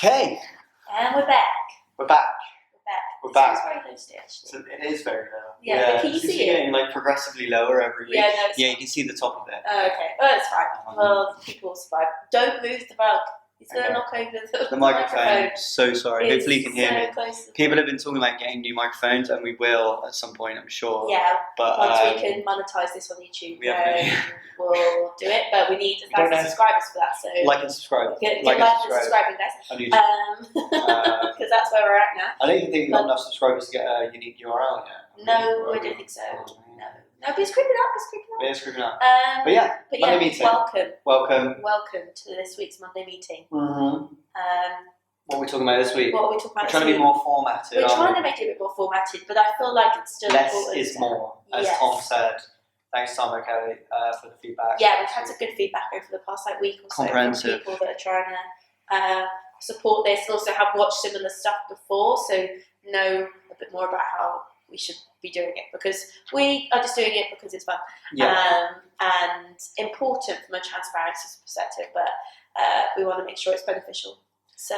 Okay. And we're back. We're back. We're We're back. It's very low today, actually. So it is very low. Yeah, but can you It's see it? getting like progressively lower every week. Yeah, no, it's yeah, fine. you can see the top of it. Oh, okay. Well, it's fine. Well, people will survive. Don't move the rug. He's going to knock over the microphone. So sorry. It's Hopefully you can hear me. Close. People have been talking about getting new microphones, and we will at some point, I'm sure. Yeah. But once we can monetize this on YouTube, we we'll do it. But we need 1,000 subscribers for that. So like and subscribe. Get like and subscribing, guys. On YouTube. Because that's where we're at now. I don't even think we've got enough subscribers to get a unique URL yet. No, I don't think so. No, but it's creeping up. It is creeping up. But yeah, Monday meeting. Welcome to this week's Monday meeting. Mm-hmm. What are we talking about this week? What are we talking about? We're trying to be more formatted. We're trying to make it a bit more formatted, but I feel like it's still less important. is more, as Tom said. Thanks, Tom O'Kelly, for the feedback. Yeah, we've had some good feedback over the past week or so from people that are trying to support this and also have watched similar stuff before, so know a bit more about how we should be doing it, because we are just doing it because it's fun and important from a transparency perspective, but we want to make sure it's beneficial. So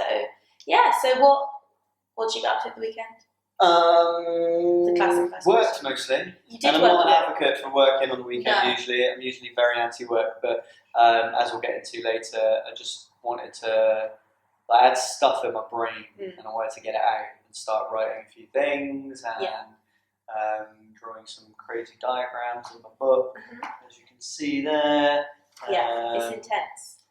what did you get up to the weekend? The classic first worked mostly. You did and I'm work, not an advocate for working on the weekend. No. I'm usually very anti-work, but as we'll get into later, I just wanted to. I had stuff in my brain, and I wanted to get it out and start writing a few things and drawing some crazy diagrams in my book, as you can see there. It's intense.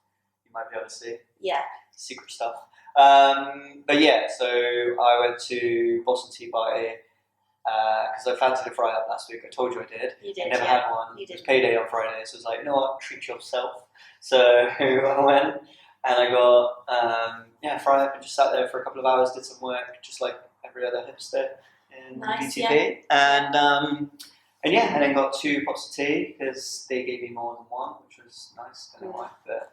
You might be able to see. Yeah. Secret stuff. But yeah, so I went to Boston Tea Party because I fancied a fry up last week. I told you I did. You did. I never had one. It was payday on Friday, so I was like, you know what, treat yourself. So I went and I got fry up and just sat there for a couple of hours, did some work, just like every other hipster in BTP. And then got 2 pots of tea because they gave me more than one, which was nice. Don't know why, but.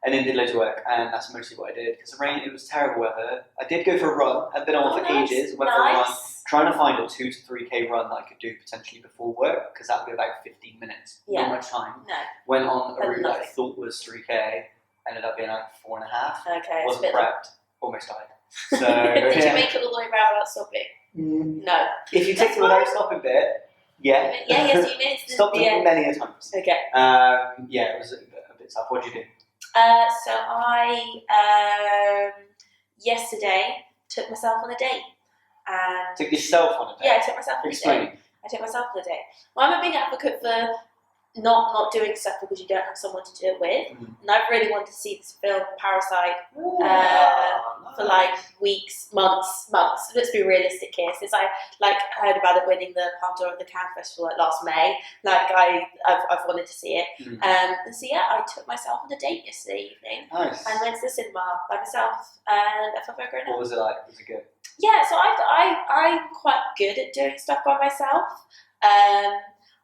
And then did loads of work, and that's mostly what I did. Because the rain, it was terrible weather. I did go for a run. I'd been on for ages. Went for a run, trying to find a 2 to 3k run that I could do potentially before work, because that would be about 15 minutes. Not much time. No. Went on a route that I thought was 3k, ended up being like 4.5. Okay. Wasn't prepped. Almost died. So did you make it all the way around without stopping? No. If you take the without stopping bit, yeah. Yes, you made it. Stopped many a times. Okay. It was a bit tough. What did you do? So I yesterday took myself on a date. And took yourself on a date? Yeah, I took myself on a date. I took myself on a date. Well, I'm a big advocate for not doing stuff because you don't have someone to do it with. And I've really wanted to see this film, Parasite, for like weeks, months. Let's be realistic here. Since I heard about it winning the Palme d'Or at the Cannes Festival last May, I've wanted to see it. And so I took myself on a date yesterday evening. Nice. And went to the cinema by myself, and I felt very grown up. What was it like? Was it good? Yeah, so I'm quite good at doing stuff by myself.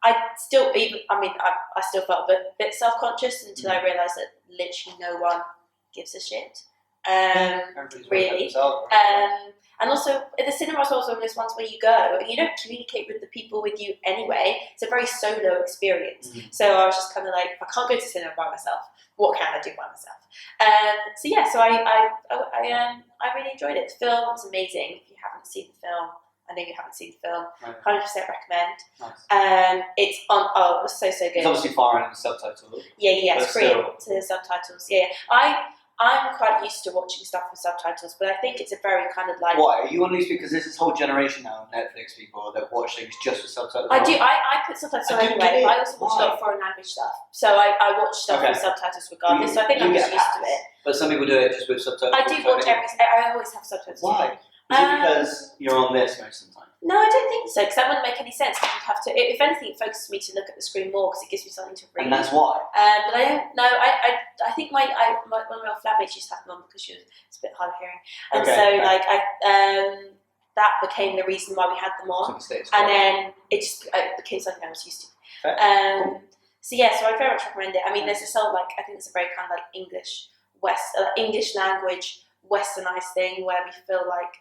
I still felt a bit self-conscious until I realised that literally no one gives a shit. Really. And also, at the cinema is also one of those ones where you go and you don't communicate with the people with you anyway. It's a very solo experience. So I was just kind of like, if I can't go to cinema by myself, what can I do by myself? So I really enjoyed it. The film was amazing. If you haven't seen the film, I know you haven't seen the film. 100% recommend. Nice. It's on. Oh, it was so good. It's obviously foreign in the subtitles. Yeah. It's free to the subtitles. Yeah. I'm quite used to watching stuff with subtitles, but I think it's a very kind of like. Why? Are you on these because there's this whole generation now of Netflix people that watch things just with subtitles? I do. I put subtitles on anyway. I also watch a lot of foreign language stuff, so I watch stuff with subtitles regardless. So I think I'm just used to it. But some people do it just with subtitles. I do watch everything. I always have subtitles. Why? Is it because you're on this most of the time? No, I don't think so, because that wouldn't make any sense. You'd have to, if anything, it focuses me to look at the screen more because it gives me something to read. And that's why. But I don't know. I think one of my flatmates used to have them on because it's a bit hard of hearing, and that became the reason why we had them on. And then it just became something I was used to. Cool. So I very much recommend it. I mean, there's this whole I think it's a very kind of English language westernized thing where we feel like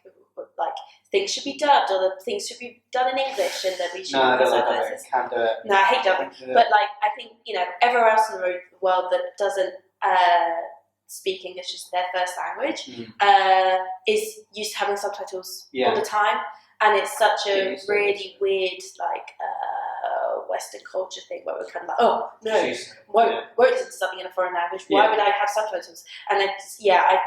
things should be dubbed or that things should be done in English and that we should. No, I don't like dubbing. Can't do it. No, I hate dubbing. But I think everywhere else in the world that doesn't speak English as their first language, Mm. is used to having subtitles Yeah. all the time, and it's such Yeah, a used to really weird Western culture thing where we're kind of like, oh no, She's- won't yeah. listen to something in a foreign language. Why Yeah. would I have subtitles? And it's I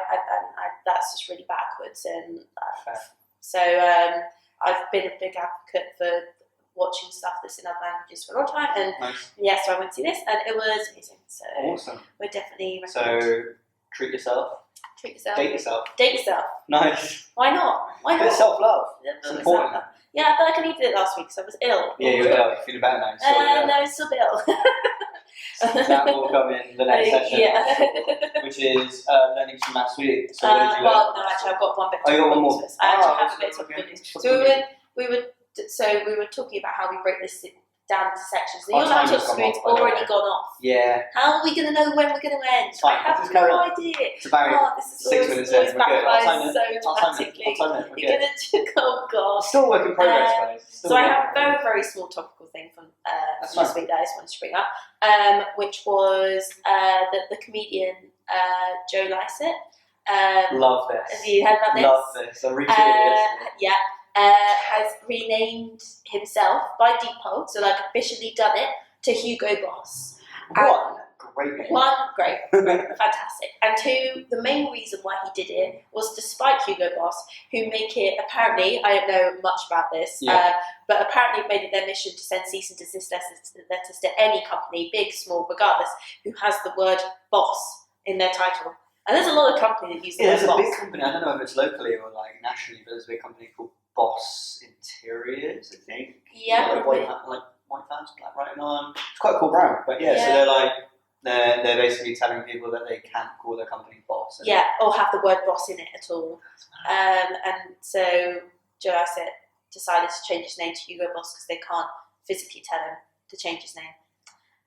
that's just really backwards. And Fair. so I've been a big advocate for watching stuff that's in other languages for a long time. And Nice. so I went to see this, and it was amazing. So Awesome. we're definitely recommend. So treat yourself. Treat yourself. Date yourself. Date yourself. Nice. Why not? Why Bit not? of self-love. Yeah, It's but important. self-love. Yeah, I feel like I needed it last week, so I was ill. Yeah, you're ill. You're feeling better now. So, No, still ill. that will come in the next session. Yeah. Which is learnings from last week. So what did you learn? Well, no, actually, I've got one bit. Oh, you got one more. I actually have a bit okay. of good news. What's So good we were talking about how we break this down into sections. So Our your time laptop has gone screen's off, by the already way. gone off. Yeah. How are we going to know when we're going to end? It's fine. I have Let's carry no on. idea. It's about This is 6 minutes always in. We're good. I'll time backfires it. so I'll time it. dramatically. I'll time it. We're You're good. going to, oh god. Still work in progress, guys. Still So I work in have a very, progress. very small topical thing from That's this fine. week that I just wanted to bring up, which was the comedian Joe Lycett. Love Have this. you heard about this? Love this. I retweeted it yesterday. Has renamed himself by default, so like officially done it, to Hugo Boss. One great name. One, great, fantastic. And two, the main reason why he did it was despite Hugo Boss, who make it, apparently, I don't know much about this, Yeah. but apparently made it their mission to send cease and desist letters to any company, big, small, regardless, who has the word boss in their title. And there's a lot of companies that use the Yeah, word there's a boss. big company. I don't know if it's locally or like nationally, but there's a big company called Boss Interiors, I think. Yeah, Like probably. white fans, black writing on. It's quite a cool brand, but yeah. So they're basically telling people that they can't call their company Boss. Yeah, or have the word boss in it at all. And so Joe Lycett decided to change his name to Hugo Boss because they can't physically tell him to change his name.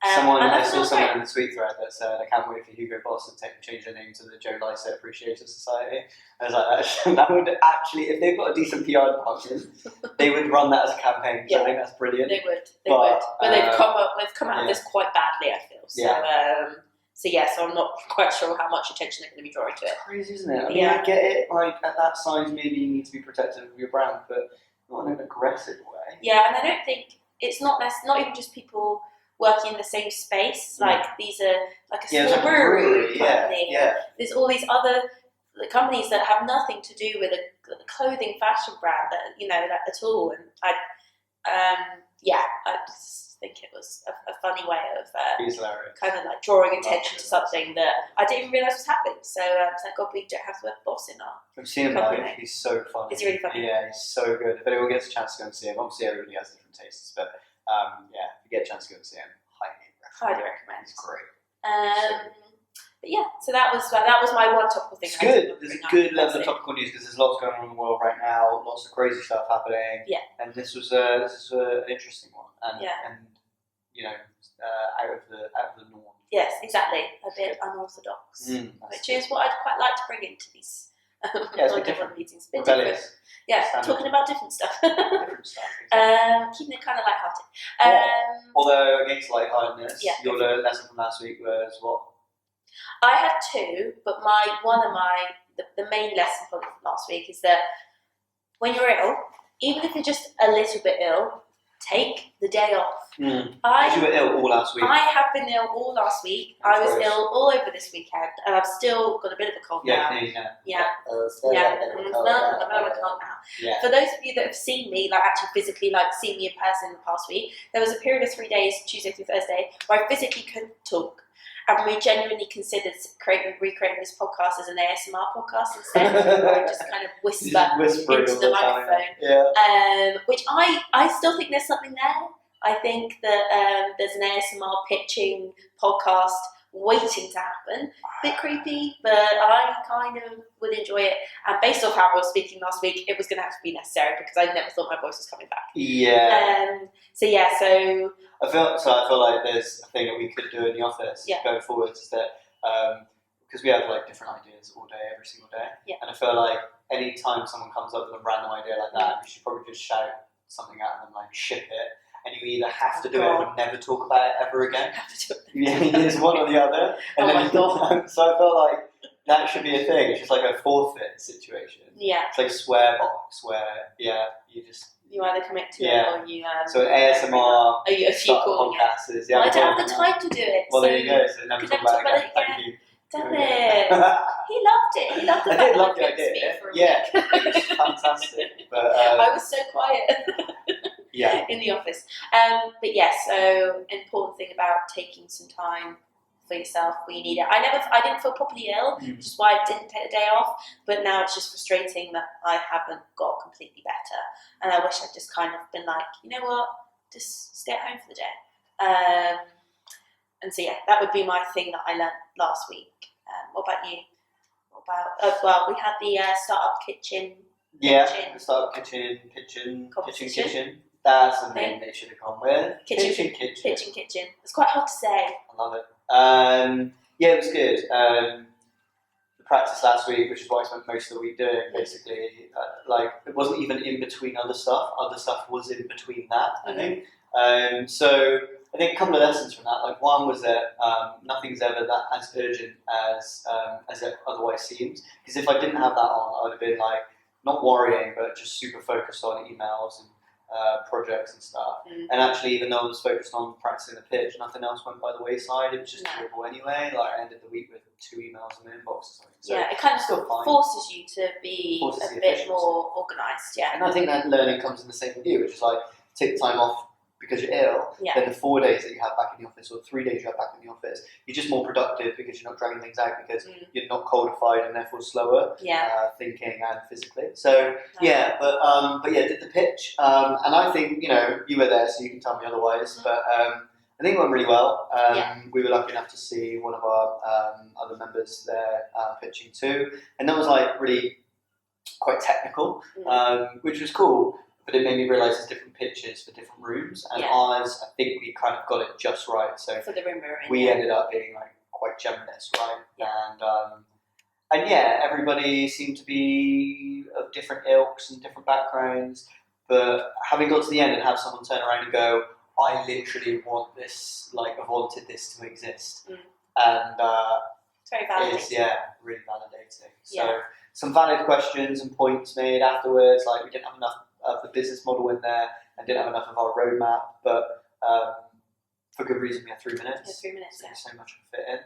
I saw someone in the tweet thread that said, "I can't wait for Hugo Boss to change their name to the Joe Lycett Appreciation Society." I was like, that would actually, if they've got a decent PR department, they would run that as a campaign. So I think that's brilliant. They would, But they've come out of this quite badly, I feel. So, so I'm not quite sure how much attention they're going to be drawing to it. It's crazy, isn't it? I mean, I get it. Like at that size, maybe you need to be protective of your brand, but not in an aggressive way. Yeah, and I don't think it's not even just people working in the same space. Like these are like a small brewery company. Yeah. There's all these other companies that have nothing to do with a clothing fashion brand at all. And I just think it was a funny way of kind of like drawing attention to something that I didn't even realise was happening. So thank God we don't have the word boss in our. I've seen him live. He's so funny. Is he really funny? Yeah, he's so good. If anyone gets a chance to go and see him, obviously everybody has different tastes, but if you get a chance to go and see him, highly recommend. He's great. But yeah, so that was my one topical thing. It's good. There's a good level of topical news because there's lots going on in the world right now, lots of crazy stuff happening. Yeah. And this is an interesting one, and out of the norm. Yes, exactly. A bit unorthodox, which is what I'd quite like to bring into these different meetings. A bit rebellious. different. Yeah, talking about different stuff. Different stuff. Exactly. Keeping it kind of lighthearted. Although against lightheartedness, your lesson from last week was what? I had two, but the main lesson from last week is that when you're ill, even if you're just a little bit ill, take the day off. Because you were ill all last week. I have been ill all last week. I was ill all over this weekend, and I've still got a bit of a cold now. Yeah. For those of you that have seen me, like actually physically, like seen me in person in the past week, there was a period of 3 days, Tuesday through Thursday, where I physically couldn't talk. And we genuinely considered recreating this podcast as an ASMR podcast instead, where I just kind of whisper into the microphone. Which I still think there's something there. I think that there's an ASMR pitching podcast waiting to happen. A bit creepy, but I kind of would enjoy it. And based off how I was speaking last week, it was going to have to be necessary because I never thought my voice was coming back. So I feel like there's a thing that we could do in the office going forward is that because we have like different ideas all day, every single day, and I feel like any time someone comes up with a random idea like that, you should probably just shout something at them, like ship it. And you either have to do it or never talk about it ever again. It's one or the other. And so I felt like that should be a thing. It's just like a forfeit situation. Yeah. It's like a swear box where, you just... You either commit to it or you... so ASMR, you start podcast is... Well, I don't have the time to do it. Well, so there you go. So never talk about it again. Thank you. Damn it. He loved it. He loved the fact I did that love I the couldn't idea. speak for a Yeah, week. it was fantastic. But, I was so quiet in the office. But yes, so important thing about taking some time for yourself when you need it. I didn't feel properly ill, which is why I didn't take the day off. But now it's just frustrating that I haven't got completely better, and I wish I'd just kind of been like, you know what, just stay at home for the day. And so that would be my thing that I learned last week. What about you? Well, we had the startup kitchen. Yeah, the startup kitchen. That's the name they should have gone with. Kitchen. It's quite hard to say. I love it. It was good. The practice last week, which is what I spent most of the week doing, basically, it wasn't even in between other stuff. Other stuff was in between that, I think. So I think a couple of lessons from that. Like, one was that nothing's ever that as urgent as it otherwise seems. Because if I didn't have that on, I would have been like not worrying, but just super focused on emails and projects and stuff. And actually, even though I was focused on practicing the pitch, nothing else went by the wayside. It was just doable anyway. Like, I ended the week with 2 emails in my inbox or something. So it kind of still fine. forces you to be a bit more organised. Yeah, and I think that learning comes in the same with you, which is like take the time off because you're ill. Then the 4 days that you have back in the office, or 3 days you have back in the office, you're just more productive because you're not dragging things out because you're not codified and therefore slower thinking and physically. So but did the pitch, and I think you were there, so you can tell me otherwise. But I think it went really well. We were lucky enough to see one of our other members there pitching too, and that was like really quite technical, which was cool. But it made me realise there's different pitches for different rooms, and ours, I think we kind of got it just right. So for the room we're in, we ended up being like quite generous, right? And everybody seemed to be of different ilks and different backgrounds. But having got to the end and have someone turn around and go, "I literally want this, like I've wanted this to exist," and it's very validating. It's really validating. So some valid questions and points made afterwards. Like, we didn't have enough of the business model in there and didn't have enough of our roadmap, but for good reason we had 3 minutes. 3 minutes, so so much to fit in.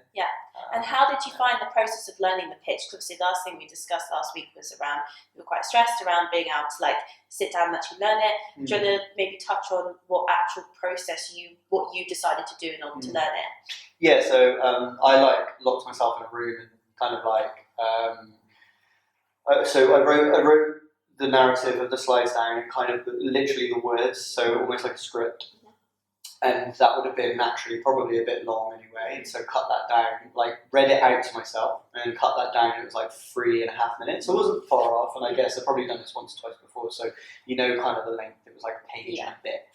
And how did you find the process of learning the pitch? Because obviously the last thing we discussed last week was around, you were quite stressed around being able to like sit down and actually learn it. Do you want to maybe touch on what actual process you decided to do in order to learn it? Yeah, so I locked myself in a room and kind of so I wrote the narrative of the slides down and kind of literally the words, so almost like a script. And that would have been naturally probably a bit long anyway, and so cut that down, like read it out to myself and cut that down, and it was like 3.5 minutes, so it wasn't far off, and I guess I've probably done this once or twice before, so kind of the length, it was like a page and a bit.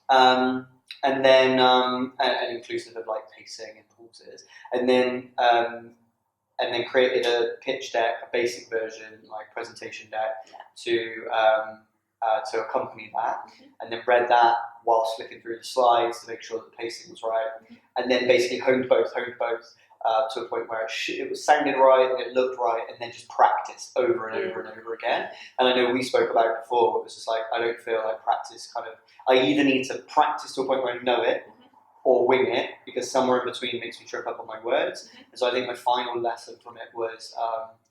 And then, and inclusive of like pacing and pauses, and then created a pitch deck, a basic version, like presentation deck to accompany that, and then read that whilst flicking through the slides to make sure that the pacing was right, and then basically honed both to a point where it was sounded right, it looked right, and then just practice over and over and over again. And I know we spoke about it before, it was just like, I don't feel like practice I either need to practice to a point where I know it, or wing it, because somewhere in between makes me trip up on my words. And so I think my final lesson from it was,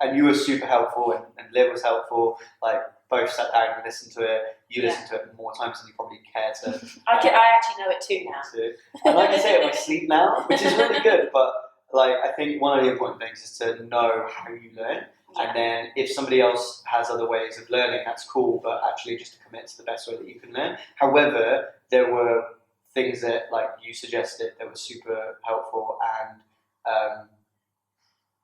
and you were super helpful, and Liv was helpful, like both sat down and listened to it. You listened to it more times than you probably care to. I actually know it too now. And I can say it in my sleep now, which is really good, but like, I think one of the important things is to know how you learn. And then if somebody else has other ways of learning, that's cool, but actually just to commit to the best way that you can learn. However, there were things that, like you suggested, that were super helpful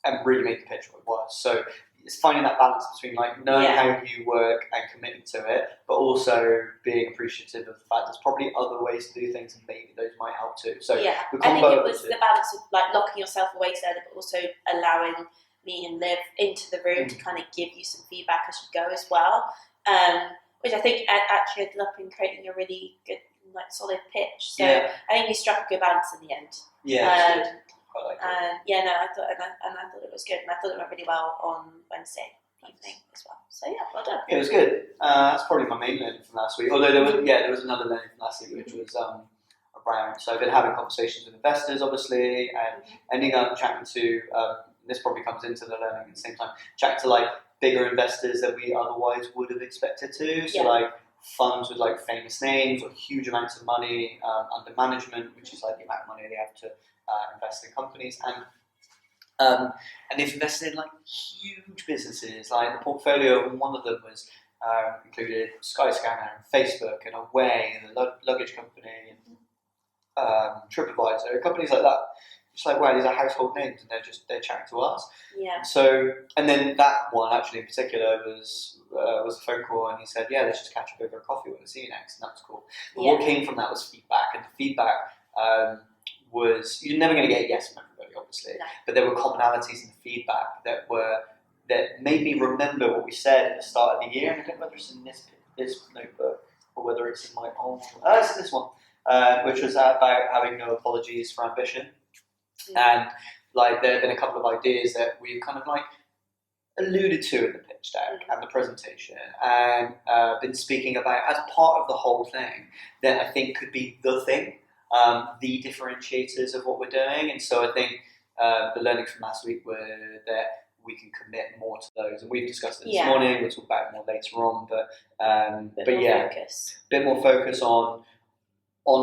and really made the pitch what it was. So it's finding that balance between like knowing how you work and committing to it, but also being appreciative of the fact there's probably other ways to do things, and maybe those might help too. So I think it was the balance of like locking yourself away together, but also allowing me and Liv into the room to kind of give you some feedback as you go as well, which I think actually ended up in creating a really good, like, solid pitch. So I think we struck a good balance in the end. quite like it. And yeah, no, I thought it was good, and I thought it went really well on Wednesday evening as well. So yeah, well done. It was good. That's probably my main learning from last week. Although there was another learning from last week, which was around. So I've been having conversations with investors, obviously, and ending up chatting to. This probably comes into the learning at the same time. Chatting to like bigger investors that we otherwise would have expected to. So like funds with like famous names or huge amounts of money under management, which is like the amount of money they have to invest in companies, and they've invested in like huge businesses. Like the portfolio of one of them was included Skyscanner and Facebook and Away and the luggage company and TripAdvisor, companies like that. It's like, wow, these are household names, and they're chatting to us. Yeah. So, and then that one actually in particular was a phone call, and he said, yeah, let's just catch up over a coffee when I see you next, and that was cool. But what came from that was feedback, and the feedback was, you're never going to get a yes from everybody, obviously, but there were commonalities in the feedback that made me remember what we said at the start of the year, and I don't know whether it's in this notebook or whether it's in my old, it's in this one, which was about having no apologies for ambition. And like there have been a couple of ideas that we've kind of like alluded to in the pitch deck and the presentation, and been speaking about as part of the whole thing that I think could be the thing, the differentiators of what we're doing. And so I think the learnings from last week were that we can commit more to those, and we've discussed it this morning. We'll talk about it more later on, bit more focus on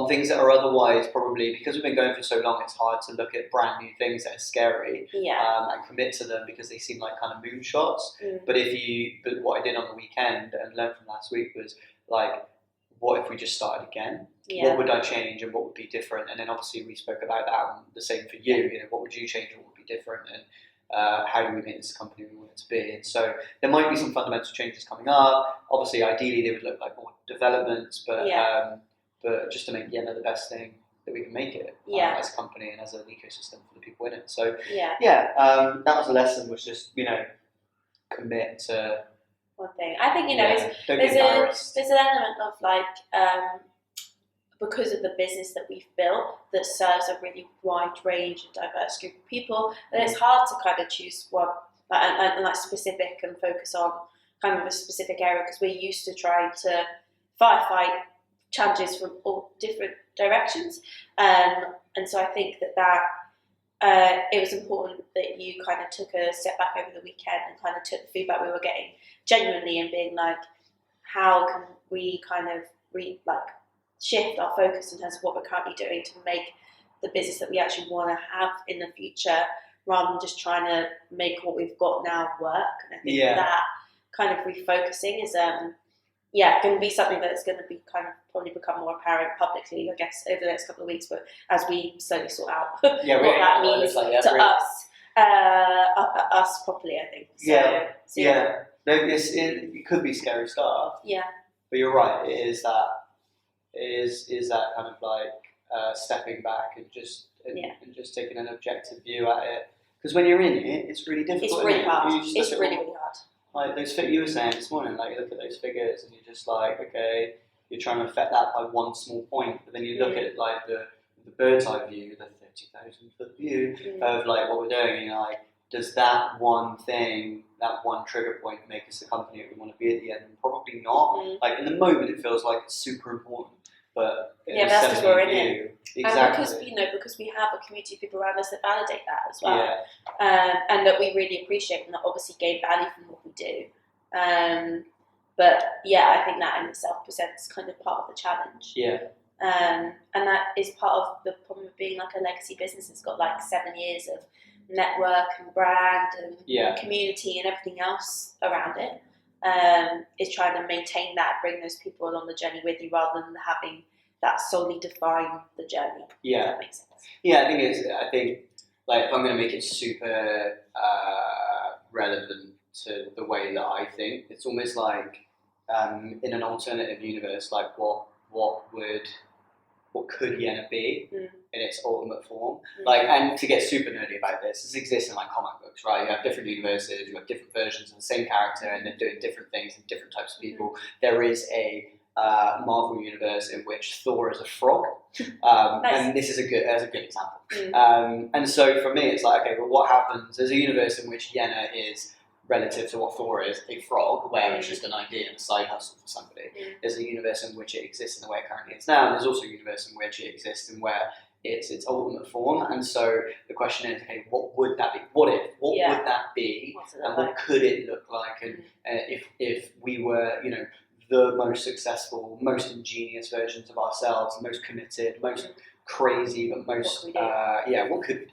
things that are otherwise probably, because we've been going for so long, it's hard to look at brand new things that are scary and commit to them because they seem like kind of moonshots. But what I did on the weekend and learned from last week was like, what if we just started again? What would I change and what would be different? And then obviously we spoke about that, and the same for you. You know, what would you change and what would be different? And how do we make this the company we want it to be? And so there might be some fundamental changes coming up. Obviously, ideally, they would look like more developments, but just to make Yena the best thing that we can make it as a company and as an ecosystem for the people in it. So that was a lesson, was just, commit to one thing. I think, there's an element of like, because of the business that we've built that serves a really wide range and diverse group of people, that it's hard to kind of choose one and like specific and focus on kind of a specific area, because we're used to trying to firefight challenges from all different directions, and so I think that it was important that you kind of took a step back over the weekend and kind of took the feedback we were getting genuinely and being like, how can we kind of shift our focus in terms of what we're currently doing to make the business that we actually want to have in the future, rather than just trying to make what we've got now work. And I think that kind of refocusing is going to be something that's going to be kind of probably become more apparent publicly, I guess, over the next couple of weeks, but as we slowly sort out what that means to us properly, I think. No, it could be scary stuff. Yeah. But you're right, it is that kind of like stepping back and just taking an objective view at it. Because when you're in it, it's really difficult. It's really hard. It's really hard. Like those you were saying this morning, like you look at those figures and you're just like, okay, you're trying to affect that by one small point, but then you look at like the bird's eye view, the 30,000 foot view of like what we're doing, and you're like, does that one thing, that one trigger point make us the company that we want to be at the end? Probably not. Like in the moment, it feels like it's super important, but that's because we're in it. Exactly. And because we have a community of people around us that validate that as well, and that we really appreciate and that obviously gain value from what we do. But I think that in itself presents kind of part of the challenge. And that is part of the problem of being like a legacy business. It's got like 7 years of network and brand and community and everything else around it. Is trying to maintain that, bring those people along the journey with you, rather than having that solely define the journey. If that makes sense. I think like if I'm going to make it super relevant to the way that I think, it's almost like in an alternative universe, like what could Yena be in its ultimate form? Like, and to get super nerdy about this exists in like comic books, right? You have different universes, you have different versions of the same character, and they're doing different things and different types of people. There is a Marvel universe in which Thor is a frog, Nice. and this is a good example. And so for me, it's like, okay, but what happens? There's a universe in which Yena is relative to what Thor is, a frog, where it's just an idea and a side hustle for somebody. There's a universe in which it exists in the way it currently is now, and there's also a universe in which it exists in where it's its ultimate form. And so the question is, okay, what would that be? What would that be? And what could it look like? And if we were, the most successful, most ingenious versions of ourselves, most committed, most crazy, but most what could we do?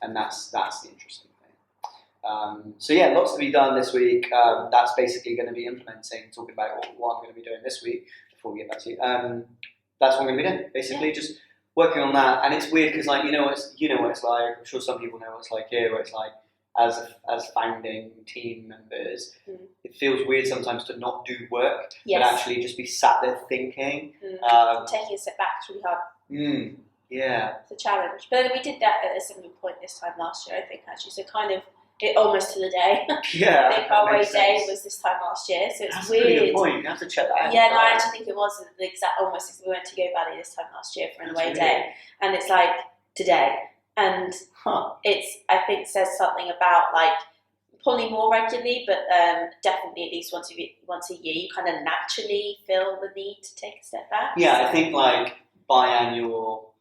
And that's the interesting thing. So yeah, lots to be done this week. That's basically going to be talking about what I'm going to be doing this week before we get back to you. That's what I'm going to be doing. Basically, just working on that. And it's weird because, like, you know what it's like. I'm sure some people know what it's like here, where it's like, as founding team members, it feels weird sometimes to not do work, but actually just be sat there thinking. Taking a step back is really hard. Yeah. It's a challenge. But then we did that at a similar point this time last year, I think, actually. So kind of almost to the day. Yeah. I think our away day was this time last year, so it's That's weird. a really good point. You have to check that out. Yeah, no, I actually think it was the exact almost. We went to Go Valley this time last year for an away day, and it's like today. And it's, I think, says something about, like, probably more regularly, but definitely at least once a year, you kind of naturally feel the need to take a step back. Yeah, I think, like, biannual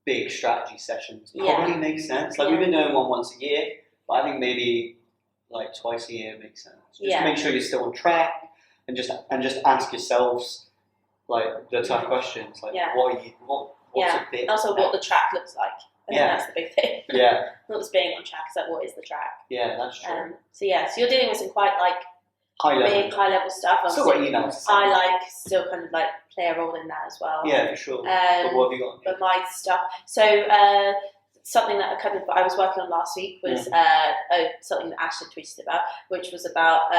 big strategy sessions probably makes sense. Like, we've been doing one once a year, but I think maybe, like, twice a year makes sense. Just to make sure you're still on track, and just ask yourselves, like, the tough questions. Like, what's a bit... And also what the track looks like. I think that's the big thing. Yeah. Not just being on track, it's like, what is the track? Yeah, that's true. So you're dealing with some quite, like, high level stuff. Still got emails. I still kind of, like, play a role in that as well. Yeah, for sure. But what have you got? But my stuff. So something that I was working on last week was something that Ashley tweeted about, which was about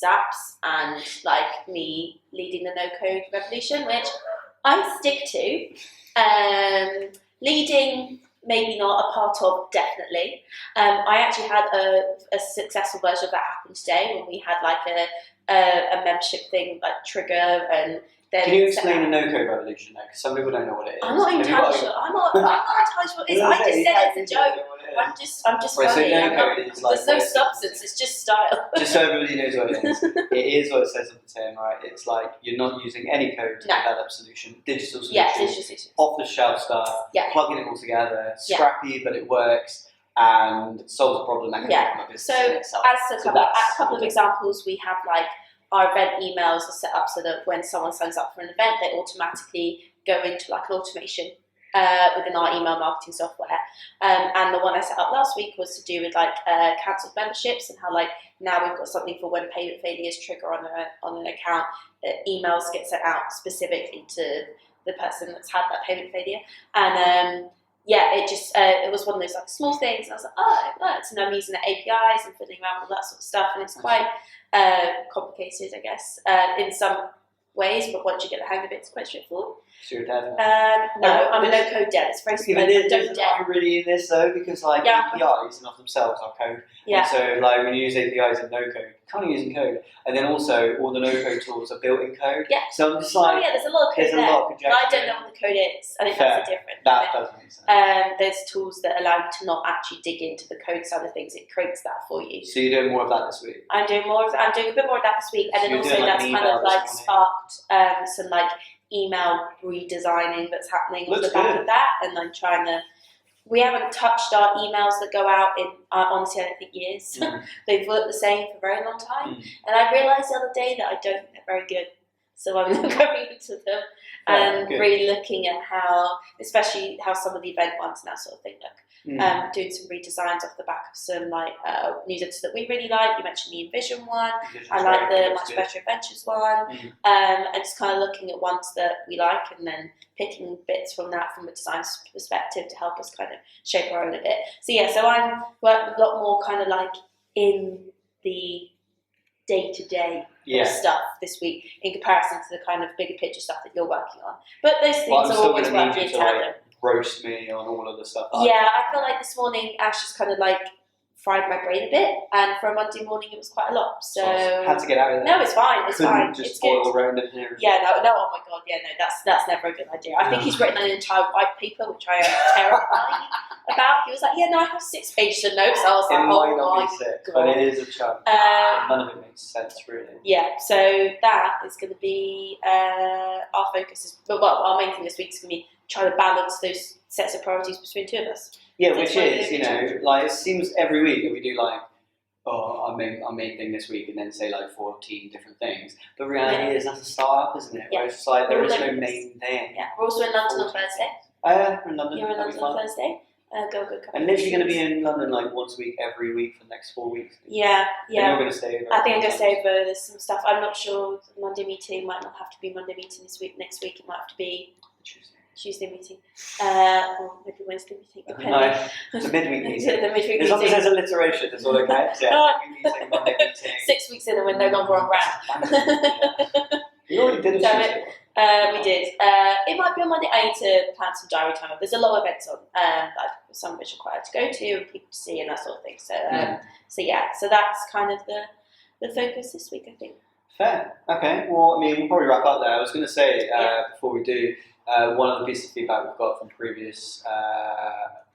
Zaps and, like, me leading the no code revolution, which I stick to. Leading, maybe not. A part of, definitely. I actually had a successful version of that happen today when we had, like, a membership thing, like, trigger, and then... Can you explain the no-code revolution though? Because some people don't know what it is. I'm not entirely sure. I'm not entirely sure what it is. I just said it's a joke. I'm just right, funny. So no-code is like... There's no substance, it's just style. Just so everybody knows what it is. It is what it says on the tin, right? It's like you're not using any code to develop digital solutions. Yeah, digital solutions. Off-the-shelf stuff, plugging it all together, scrappy, but it works, and solves a problem that can come up with So, as a couple of examples, we have, like, our event emails are set up so that when someone signs up for an event, they automatically go into, like, an automation within our email marketing software. And the one I set up last week was to do with, like, cancelled memberships, and how, like, now we've got something for when payment failures trigger on an account. Emails get sent out specifically to the person that's had that payment failure. And it was one of those, like, small things. And I was like, oh, it works. And I'm using the APIs and fiddling around with all that sort of stuff. And it's quite complicated, I guess, in some ways. But once you get the hang of it, it's quite straightforward. So you're a dev? No, I'm a no-code dev. It's very simple. There's an irony in this, though, because, like, APIs and of themselves are code. Yeah. And so, like, when you use APIs in no-code, kind of using code. And then also, all the no-code tools are built in code. Yeah. So I'm just like... Oh, yeah, there's a lot of code there. But I don't know what the code is. I think that's the difference. That does make sense. There's tools that allow you to not actually dig into the code side of things. It creates that for you. So you're doing more of that this week? I'm doing a bit more of that this week. And then also that's kind of, like, sparked some, like, email redesigning that's happening off the back of that, and I'm trying to... We haven't touched our emails that go out in, honestly, I don't think years. They've looked the same for a very long time. And I realised the other day that I don't think they're very good. So I'm going into them and really looking at how, especially how some of the event ones and that sort of thing look. Doing some redesigns off the back of some, like, newsletters that we really like. You mentioned the Envision one. I like the Much Better Adventures one. And just kind of looking at ones that we like and then picking bits from that from a design perspective to help us kind of shape our own a bit. So I'm working a lot more kind of, like, in the day-to-day stuff this week in comparison to the kind of bigger picture stuff that you're working on. But those things are always working in tandem. Roast me on all of the stuff. I feel like this morning Ash is kind of, like, fried my brain a bit, and for a Monday morning it was quite a lot. So had to get out of there. no, it's fine. It's Couldn't fine. just It's spoil good. around it here. Yeah, no. Oh my god, yeah, no. That's never a good idea. I think he's written an entire white paper, which I am terrified about. He was like, yeah, no, I have 6 pages of notes. I was It like, might oh not my be 6, god. but it is a chunk. None of it makes sense, really. Yeah, so that is going to be our focus. Our main thing this week is going to be trying to balance those sets of priorities between two of us. Yeah, That's which why is, we you know, change. like it seems every week that we do like, oh, our main thing this week, and then say like 14 different things. But reality is that's a start-up, isn't it? Yeah. Where it's just like there We're is all no over main thing. Yeah, we're also in London on Thursday. We're in London. You're in That'll be London on fun. Thursday. Go. And literally going to be in London like once a week, every week for the next 4 weeks. Yeah. And you're going to stay over. I think I'm going to stay over. There's some stuff. I'm not sure. The Monday meeting might not have to be Monday meeting this week. Next week it might have to be Tuesday meeting. Or maybe Wednesday meeting. Depending. No, it's a midweek meeting. The midweek As long as meeting. there's alliteration, it's all okay. So, yeah, midweek meeting, Monday meeting. 6 weeks in and we're no longer on brand. You already did a Damn Tuesday. We did. It might be on Monday. I need to plan some diary time. There's a lot of events on, some of which are required to go to and people to see and that sort of thing. So, so that's kind of the focus this week, I think. Fair. Okay. Well, I mean, we'll probably wrap up there. I was going to say before we do, one of the pieces of feedback we've got from previous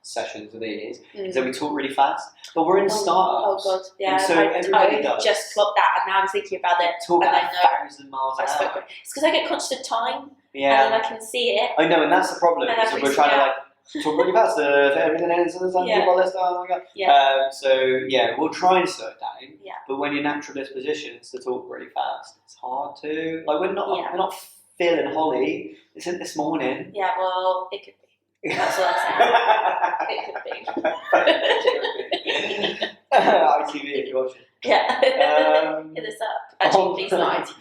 sessions of these is that we talk really fast, but we're in startups. Oh god, yeah. And so everybody does. Just clocked that, and now I'm thinking about it. Talk and at I know 1,000 miles an I spoke. hour. It's because I get conscious of time, Yeah. and then I can see it. I know, and that's the problem. And So everybody's- we're trying to like talk really fast, fit everything in, so there's like Yeah. all this stuff. Oh my god. Yeah. So yeah, we'll try and slow it down. Yeah. But when your natural disposition is to talk really fast, it's hard to. Like we're not. Yeah. We're not feeling Holly. Isn't this morning? Yeah, well, it could be. That's what I'm saying. It could be. ITV if you're watching. Yeah. Hit us up. Actually, please not ITV.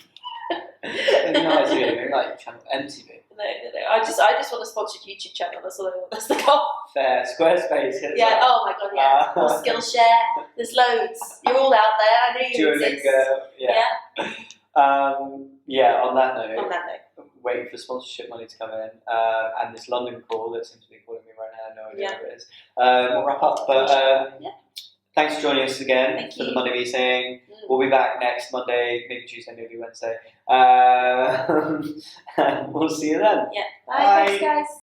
No ITV, like channel MTV. No. I just want a sponsored YouTube channel. That's the goal. Fair. Squarespace. Hit us Yeah. up. Oh my god. Yeah. Or Skillshare. There's loads. You're all out there. I know you exist. Duolingo. Yeah. On that note. On that note. Waiting for sponsorship money to come in, and this London call that seems to be calling me right now. No idea where it is. We'll wrap up, but thanks for joining us again Thank for you. the Monday meeting. We'll be back next Monday, maybe Tuesday, maybe Wednesday. And we'll see you then. Yeah. Bye. Thanks, guys.